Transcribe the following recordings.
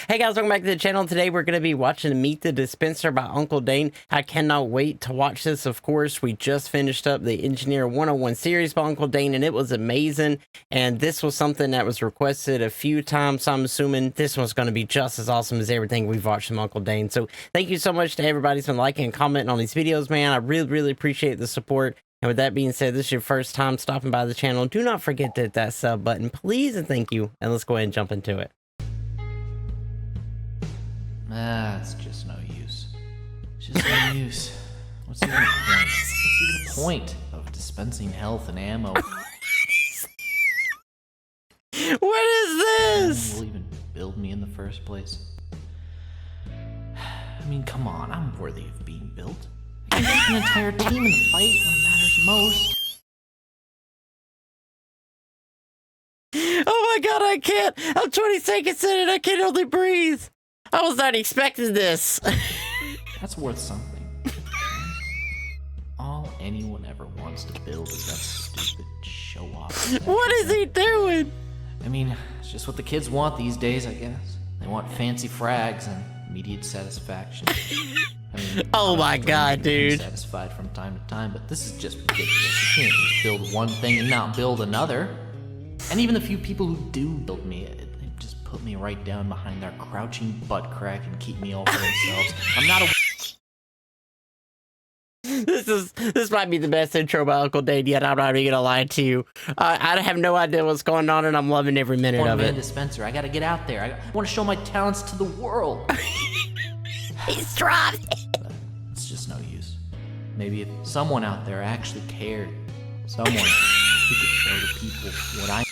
Hey guys, welcome back to the channel. Today we're going to be watching Meet the Dispenser by Uncle Dane. I cannot wait to watch this. Of course, we just finished up the Engineer 101 series by Uncle Dane, and it was amazing. And this was something that was requested a few times, so I'm assuming this one's going to be just as awesome as everything we've watched from Uncle Dane. So thank you so much to everybody who's been liking and commenting on these videos, man. I really appreciate the support. And with that being said, this is your first time stopping by the channel. Do not forget to hit that sub button, please, and thank you. And let's go ahead and jump into it. It's just no use. It's just no use. What's even the point? What's even the point of dispensing health and ammo? What is this? Will even build me in the first place? I mean, come on, I'm worthy of being built. I can take an entire team in the fight when it matters most. Oh my god, I can't! I'm 20 seconds in and I can only breathe! I was not expecting this. That's worth something. All anyone ever wants to build is that stupid show-off. What is he doing? I mean, it's just what the kids want these days, I guess. They want fancy frags and immediate satisfaction. I mean, oh my god, dude. Satisfied from time to time, but this is just ridiculous. You can't just build one thing and not build another. And even the few people who do build me, they just put me right down behind their crouching butt crack and keep me all for themselves. I'm not a... This might be the best intro by Uncle Dane yet. I'm not even gonna lie to you. I have no idea what's going on, and I'm loving every minute of it. Dispenser, I gotta get out there. I want to show my talents to the world. He's trying. It's just no use. Maybe if someone out there actually cared, someone who could show the people what I...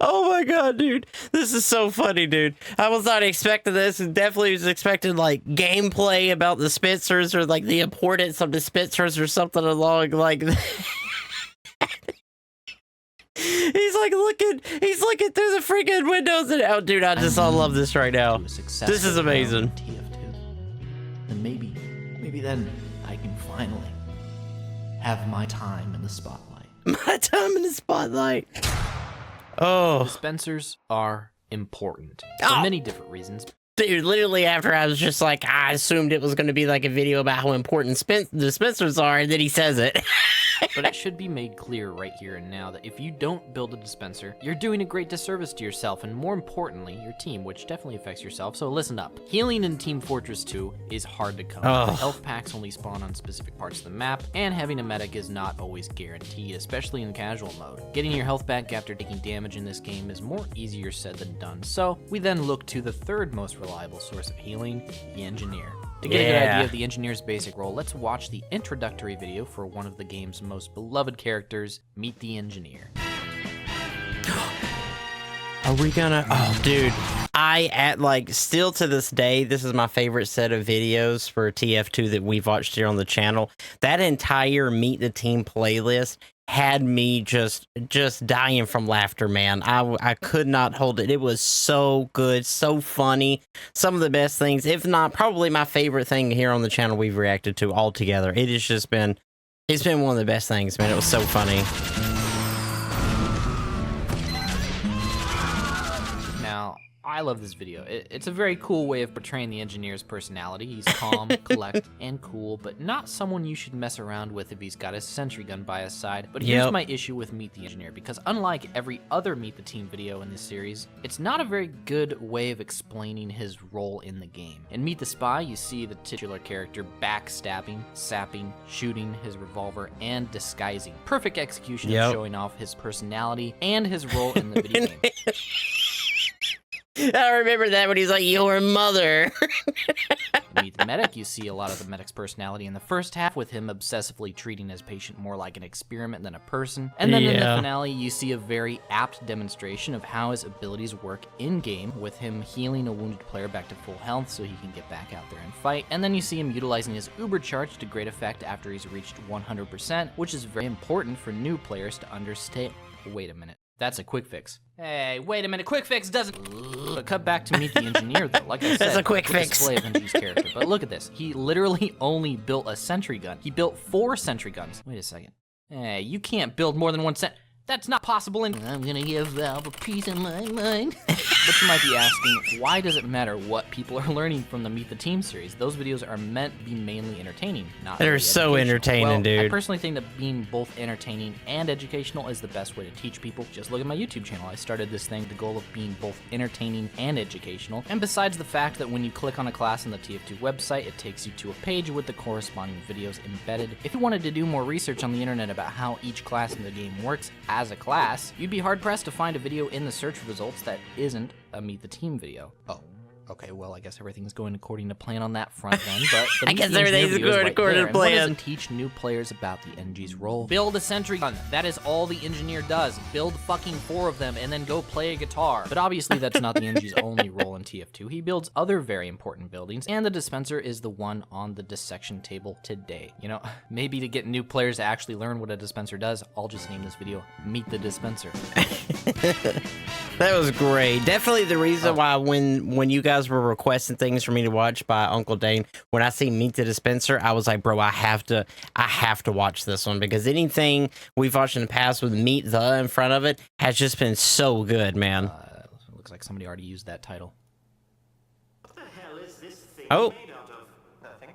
Oh my god, dude. This is so funny, dude. I was not expecting this, and definitely was expecting like gameplay about dispensers or like the importance of dispensers or something along like that. He's looking through the freaking windows and oh dude, I love this right now. This is amazing. TF2. And maybe then I can finally have my time in the spotlight. My time in the spotlight. Oh. Dispensers are important for many different reasons. Dude, literally after I was just like, I assumed it was going to be like a video about how important dispensers are, and then he says it. But it should be made clear right here and now that if you don't build a dispenser, you're doing a great disservice to yourself and more importantly, your team, which definitely affects yourself, so listen up. Healing in Team Fortress 2 is hard to come. The health packs only spawn on specific parts of the map, and having a medic is not always guaranteed, especially in casual mode. Getting your health back after taking damage in this game is more easier said than done, so we then look to the third most reliable source of healing, the Engineer. To get a good idea of the Engineer's basic role, let's watch the introductory video for one of the game's most beloved characters, Meet the Engineer. Are we gonna... Oh, dude. Still to this day, this is my favorite set of videos for TF2 that we've watched here on the channel. That entire Meet the Team playlist had me just dying from laughter, man. I could not hold it. It was so good, so funny. Some of the best things, if not probably my favorite thing here on the channel we've reacted to all together. It has just been, it's been one of the best things, man. It was so funny. Now, I love this video. It's a very cool way of portraying the Engineer's personality. He's calm, collect, and cool, but not someone you should mess around with if he's got his sentry gun by his side. But here's my issue with Meet the Engineer, because unlike every other Meet the Team video in this series, it's not a very good way of explaining his role in the game. In Meet the Spy, you see the titular character backstabbing, sapping, shooting his revolver, and disguising. Perfect execution of showing off his personality and his role in the video game. I remember that when he's like, your mother. Meet the medic, you see a lot of the medic's personality in the first half, with him obsessively treating his patient more like an experiment than a person. And then in the finale, you see a very apt demonstration of how his abilities work in-game, with him healing a wounded player back to full health so he can get back out there and fight. And then you see him utilizing his uber charge to great effect after he's reached 100%, which is very important for new players to understand. Wait a minute. That's a quick fix. Hey, wait a minute, quick fix doesn't... But cut back to Meet the Engineer, though. Like I said, that's a quick fix. Display of NG's character. But look at this. He literally only built a sentry gun. He built 4 sentry guns. Wait a second. Hey, you can't build more than one That's not possible, and I'm gonna give Valve a piece of my mind. But you might be asking, why does it matter what people are learning from the Meet the Team series? Those videos are meant to be mainly entertaining, not They're really so educational. entertaining, dude. I personally think that being both entertaining and educational is the best way to teach people. Just look at my YouTube channel. I started this thing with the goal of being both entertaining and educational. And besides the fact that when you click on a class on the TF2 website, it takes you to a page with the corresponding videos embedded. If you wanted to do more research on the internet about how each class in the game works as a class, you'd be hard-pressed to find a video in the search results that isn't a Meet the Team video. Oh. Okay, well, I guess everything's going according to plan on that front then, but the I guess Meet the Engineer everything's video is going right according there. to And what does plan. it teach new players about the NG's role? Build a sentry gun. That is all the engineer does. Build fucking 4 of them and then go play a guitar. But obviously that's not the NG's only role in TF2. He builds other very important buildings, and the dispenser is the one on the dissection table today. You know, maybe to get new players to actually learn what a dispenser does, I'll just name this video Meet the Dispenser. That was great. Definitely the reason why when you guys were requesting things for me to watch by Uncle Dane, when I see Meet the Dispenser, I was like, bro, I have to watch this one, because anything we've watched in the past with Meet the in front of it has just been so good, man. Looks like somebody already used that title. What the hell is this thing made out of? Nothing.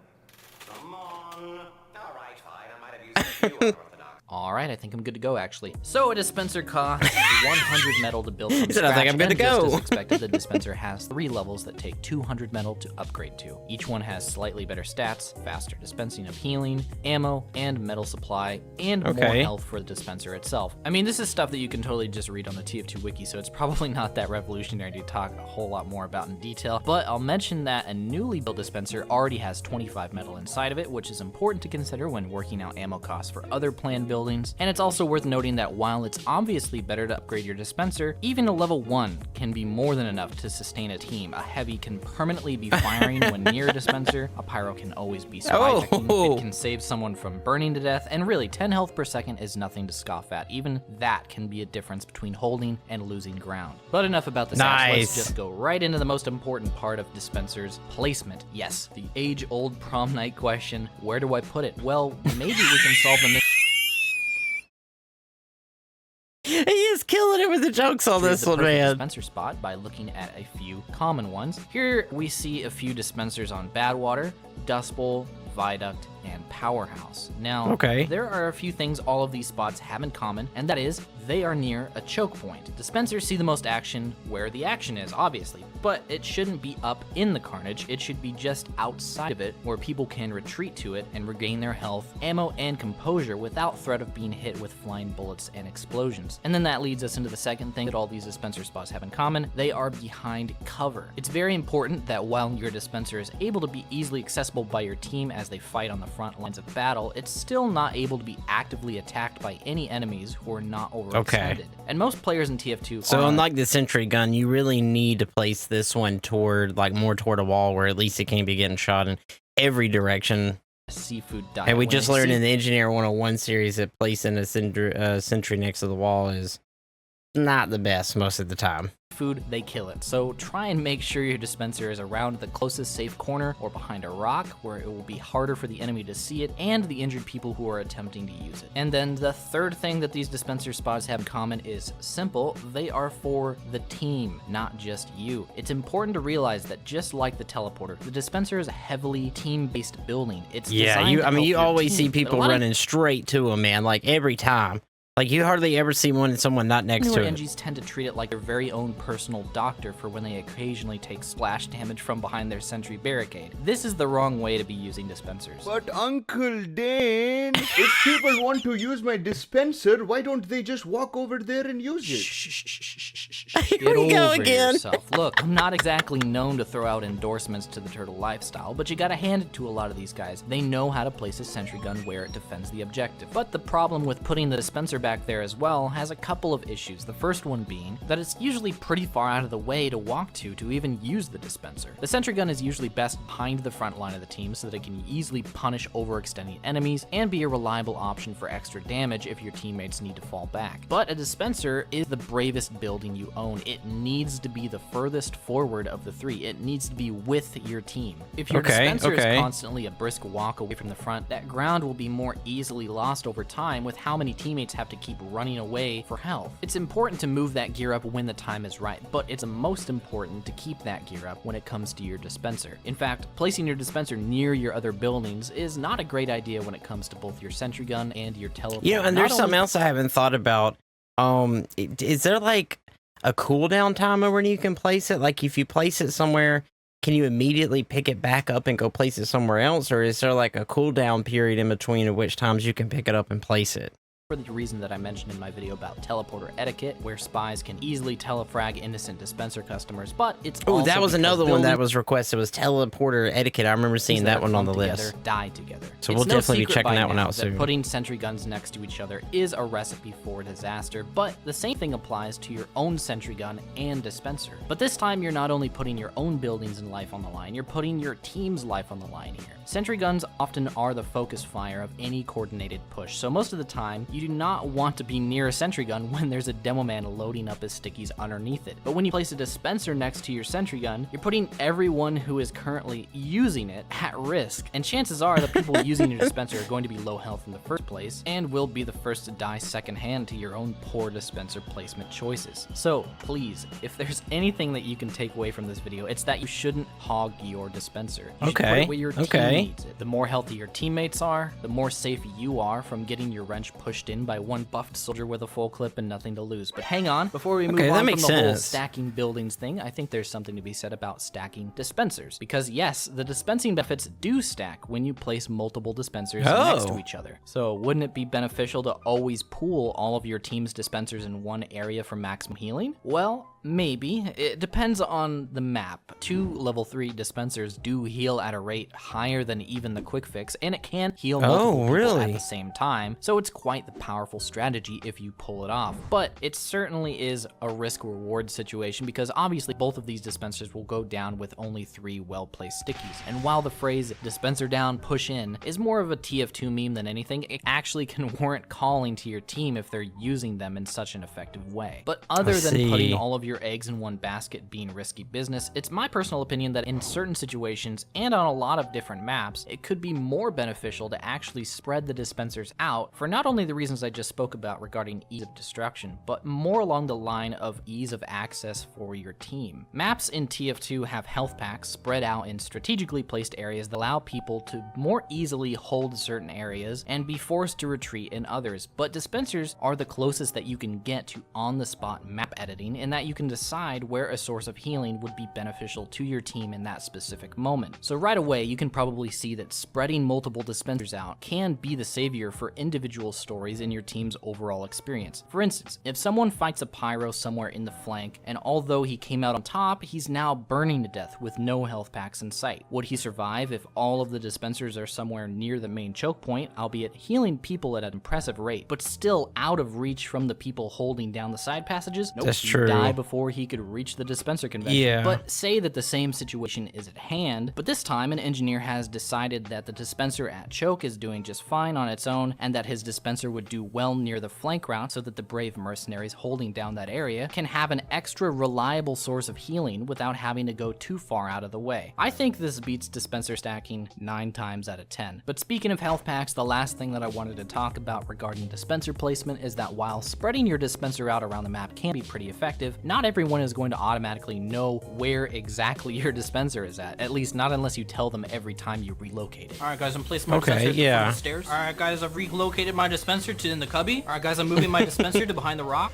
Come on. All right, fine. I might have used a few unorthodox. Alright, I think I'm good to go, actually. So a dispenser costs 100 metal to build from said, I scratch, think I'm good and to go. just as expected, the dispenser has 3 levels that take 200 metal to upgrade to. Each one has slightly better stats, faster dispensing of healing, ammo, and metal supply, and more health for the dispenser itself. I mean, this is stuff that you can totally just read on the TF2 wiki, so it's probably not that revolutionary to talk a whole lot more about in detail, but I'll mention that a newly built dispenser already has 25 metal inside of it, which is important to consider when working out ammo costs for other planned buildings, and it's also worth noting that while it's obviously better to upgrade your dispenser, even a level 1 can be more than enough to sustain a team. A heavy can permanently be firing when near a dispenser, a pyro can always be spy checking, it can save someone from burning to death, and really 10 health per second is nothing to scoff at. Even that can be a difference between holding and losing ground. But enough about the stats, let's just go right into the most important part of dispensers, placement. Yes, the age-old prom night question, where do I put it? Well, maybe we can solve the He is killing it with the jokes on this one, man. dispenser spot by looking at a few common ones. Here we see a few dispensers on Badwater, Dust Bowl, Viaduct, and Powerhouse. Now, there are a few things all of these spots have in common, and that is they are near a choke point. Dispensers see the most action where the action is, obviously, but it shouldn't be up in the carnage. It should be just outside of it, where people can retreat to it and regain their health, ammo, and composure without threat of being hit with flying bullets and explosions. And then that leads us into the second thing that all these dispenser spots have in common. They are behind cover. It's very important that while your dispenser is able to be easily accessible by your team as they fight on the front lines of battle, it's still not able to be actively attacked by any enemies who are not overextended. And most players in TF2 So unlike the sentry gun, you really need to place this one toward, like, more toward a wall where at least it can't be getting shot in every direction. Seafood diet. And we just learned in the Engineer 101 series that placing a sentry next to the wall is not the best most of the time. Food, they kill it. So try and make sure your dispenser is around the closest safe corner or behind a rock where it will be harder for the enemy to see it and the injured people who are attempting to use it. And then the third thing that these dispenser spots have in common is simple. They are for the team, not just you. It's important to realize that just like the teleporter, the dispenser is a heavily team-based building. It's designed to help you your always team, see people running straight to them, man, like every time. Like, you hardly ever see someone not next to it. NGs tend to treat it like their very own personal doctor for when they occasionally take splash damage from behind their sentry barricade. This is the wrong way to be using dispensers. But Uncle Dane, if people want to use my dispenser, why don't they just walk over there and use it? Here we go again. Yourself. Look, I'm not exactly known to throw out endorsements to the turtle lifestyle, but you gotta hand it to a lot of these guys. They know how to place a sentry gun where it defends the objective. But the problem with putting the dispenser back there as well has a couple of issues. The first one being that it's usually pretty far out of the way to walk to even use the dispenser. The sentry gun is usually best behind the front line of the team so that it can easily punish overextending enemies and be a reliable option for extra damage if your teammates need to fall back. But a dispenser is the bravest building you own. It needs to be the furthest forward of the 3. It needs to be with your team. If your dispenser is constantly a brisk walk away from the front, that ground will be more easily lost over time with how many teammates have to to keep running away for health. It's important to move that gear up when the time is right, but it's most important to keep that gear up when it comes to your dispenser. In fact, placing your dispenser near your other buildings is not a great idea when it comes to both your sentry gun and your teleport. You know, and there's something else I haven't thought about. Is there like a cooldown timer when you can place it? Like if you place it somewhere, can you immediately pick it back up and go place it somewhere else? Or is there like a cooldown period in between of which times you can pick it up and place it? For the reason that I mentioned in my video about teleporter etiquette, where spies can easily telefrag innocent dispenser customers, but it's Oh, also that was another one that buildings was requested, was teleporter etiquette. I remember seeing that one on the together, list. die together. So It's we'll no definitely be secret checking by that one now out soon. Putting sentry guns next to each other is a recipe for disaster, but the same thing applies to your own sentry gun and dispenser. But this time, you're not only putting your own buildings and life on the line, you're putting your team's life on the line here. Sentry guns often are the focus fire of any coordinated push, so most of the time, you do not want to be near a sentry gun when there's a demo man loading up his stickies underneath it. But when you place a dispenser next to your sentry gun, you're putting everyone who is currently using it at risk. And chances are the people using your dispenser are going to be low health in the first place and will be the first to die secondhand to your own poor dispenser placement choices. So please, if there's anything that you can take away from this video, it's that you shouldn't hog your dispenser. You should put it where your team needs it. The more healthy your teammates are, the more safe you are from getting your wrench pushed in by one buffed soldier with a full clip and nothing to lose. But hang on, before we move on from the whole stacking buildings thing, I think there's something to be said about stacking dispensers. Because yes, the dispensing benefits do stack when you place multiple dispensers next to each other. So wouldn't it be beneficial to always pool all of your team's dispensers in one area for maximum healing? Well, maybe. It depends on the map. 2 level 3 dispensers do heal at a rate higher than even the quick fix, and it can heal multiple people at the same time, so it's quite the powerful strategy if you pull it off. But it certainly is a risk-reward situation because obviously both of these dispensers will go down with only 3 well-placed stickies. And while the phrase dispenser down, push in is more of a TF2 meme than anything, it actually can warrant calling to your team if they're using them in such an effective way. But other than putting all of your eggs in one basket being risky business, it's my personal opinion that in certain situations and on a lot of different maps, it could be more beneficial to actually spread the dispensers out for not only the reasons I just spoke about regarding ease of destruction, but more along the line of ease of access for your team. Maps in TF2 have health packs spread out in strategically placed areas that allow people to more easily hold certain areas and be forced to retreat in others, but dispensers are the closest that you can get to on-the-spot map editing in that you can decide where a source of healing would be beneficial to your team in that specific moment. So right away, you can probably see that spreading multiple dispensers out can be the savior for individual stories in your team's overall experience. For instance, if someone fights a pyro somewhere in the flank, and although he came out on top, he's now burning to death with no health packs in sight. Would he survive if all of the dispensers are somewhere near the main choke point, albeit healing people at an impressive rate, but still out of reach from the people holding down the side passages? Nope, That's he'd true. die before he could reach the dispenser convention. Yeah. But say that the same situation is at hand, but this time an engineer has decided that the dispenser at choke is doing just fine on its own, and that his dispenser would do well near the flank route so that the brave mercenaries holding down that area can have an extra reliable source of healing without having to go too far out of the way. I think this beats dispenser stacking 9 times out of 10. But speaking of health packs, the last thing that I wanted to talk about regarding dispenser placement is that while spreading your dispenser out around the map can be pretty effective, not everyone is going to automatically know where exactly your dispenser is at least not unless you tell them every time you relocate it. Alright guys, I'm placing my dispenser at the front of the stairs. Alright guys, I've relocated my dispenser to in the cubby. Alright guys, I'm moving my dispenser to behind the rock.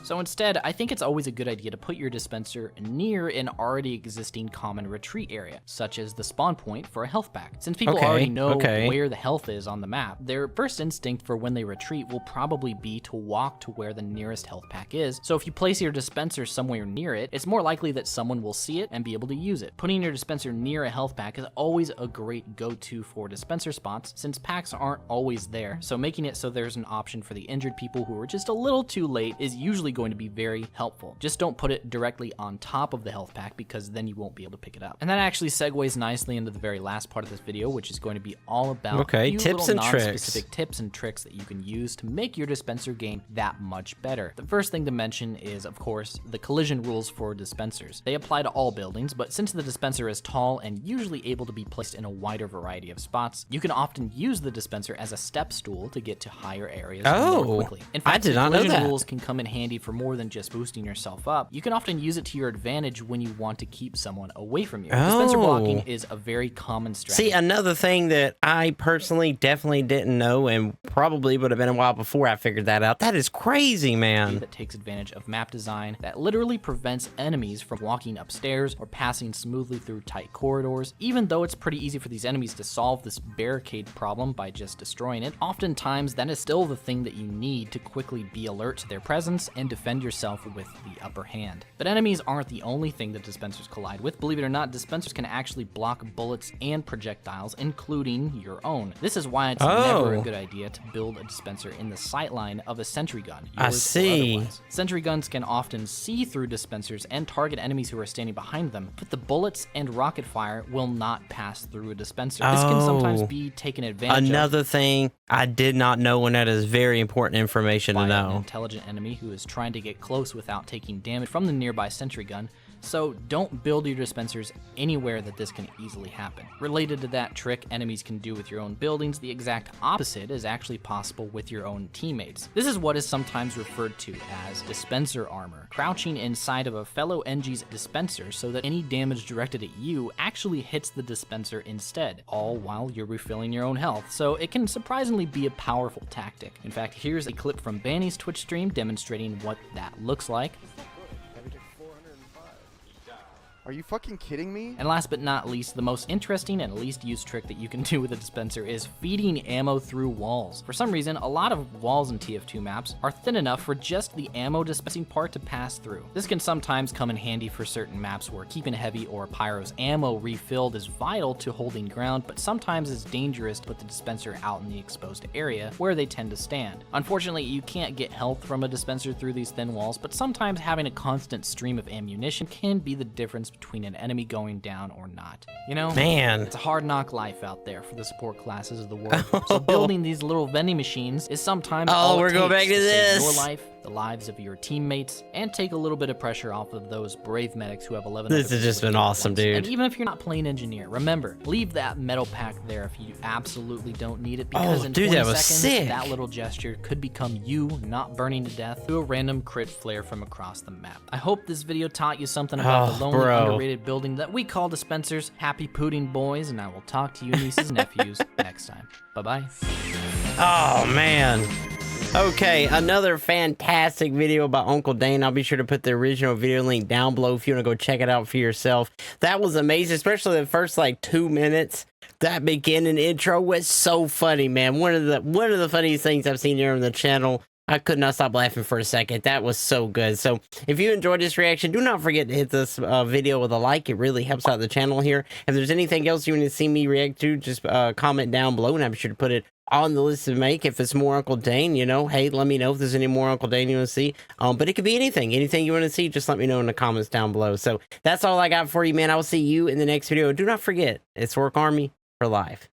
So instead, I think it's always a good idea to put your dispenser near an already existing common retreat area, such as the spawn point for a health pack. Since people already know where the health is on the map, their first instinct for when they retreat will probably be to walk to where the nearest health pack is. So if you place your dispenser somewhere near it, it's more likely that someone will see it and be able to use it. Putting your dispenser near a health pack is always a great go-to for dispenser spots, since packs aren't always there, so making it so there's an option for the injured people who are just a little too late is usually going to be very helpful. Just don't put it directly on top of the health pack because then you won't be able to pick it up. And that actually segues nicely into the very last part of this video, which is going to be all about a few tips little and tricks. non-specific tips and tricks that you can use to make your dispenser game that much better. The first thing to mention is, of course, the collision rules for dispensers. They apply to all buildings, but since the dispenser is tall and usually able to be placed in a wider variety of spots, you can often use the dispenser as a step stool to get to higher areas more quickly. In fact, I did not know collision that. rules can come in handy for more than just boosting yourself up. You can often use it to your advantage when you want to keep someone away from you. Dispenser blocking is a very common strategy. See, another thing that I personally definitely didn't know and probably would have been a while before I figured that out. That is crazy, man. That takes advantage of map design that literally prevents enemies from walking upstairs or passing smoothly through tight corridors. Even though it's pretty easy for these enemies to solve this barricade problem by just destroying it, oftentimes that is still the thing that you need to quickly be alert to their presence and defend yourself with the upper hand. But enemies aren't the only thing that dispensers collide with. Believe it or not, dispensers can actually block bullets and projectiles, including your own. This is why it's never a good idea to build a dispenser in the sightline of a sentry gun. I see. Sentry guns can often see through dispensers and target enemies who are standing behind them, but the bullets and rocket fire will not pass through a dispenser. This can sometimes be taken advantage of. Another thing I did not know, and that is very important information to An know. intelligent enemy who is trying to get close without taking damage from the nearby sentry gun. So don't build your dispensers anywhere that this can easily happen. Related to that trick enemies can do with your own buildings, the exact opposite is actually possible with your own teammates. This is what is sometimes referred to as dispenser armor, crouching inside of a fellow NG's dispenser so that any damage directed at you actually hits the dispenser instead, all while you're refilling your own health. So it can surprisingly be a powerful tactic. In fact, here's a clip from Banny's Twitch stream demonstrating what that looks like. Are you fucking kidding me? And last but not least, the most interesting and least used trick that you can do with a dispenser is feeding ammo through walls. For some reason, a lot of walls in TF2 maps are thin enough for just the ammo dispensing part to pass through. This can sometimes come in handy for certain maps where keeping heavy or pyro's ammo refilled is vital to holding ground, but sometimes it's dangerous to put the dispenser out in the exposed area where they tend to stand. Unfortunately, you can't get health from a dispenser through these thin walls, but sometimes having a constant stream of ammunition can be the difference between an enemy going down or not. You know, Man. it's a hard knock life out there for the support classes of the world. So building these little vending machines is sometimes all it we're going takes back to save this. your life, the lives of your teammates, and take a little bit of pressure off of those brave medics who have 11 This other has just people been at awesome, once. dude. And even if you're not playing engineer, remember, leave that metal pack there if you absolutely don't need it, because in dude, 20 that was seconds, sick. that little gesture could become you not burning to death through a random crit flare from across the map. I hope this video taught you something about the lonely, underrated building that we call dispensers. Happy pooting, boys, and I will talk to you nieces and nephews next time. Bye-bye. Oh, man. Okay, another fantastic video about Uncle Dane. I'll be sure to put the original video link down below if you want to go check it out for yourself. That was amazing, especially the first like 2 minutes. That beginning intro was so funny, man. One of the funniest things I've seen here on the channel. I could not stop laughing for a second. That was so good. So if you enjoyed this reaction, do not forget to hit this video with a like. It really helps out the channel here. If there's anything else you want to see me react to, just comment down below, and I'm sure to put it on the list to make. If it's more Uncle Dane, you know, hey, let me know if there's any more Uncle Dane you want to see. But it could be anything you want to see. Just let me know in the comments down below. So that's all I got for you, man. I will see you in the next video. Do not forget, it's Work Army for life.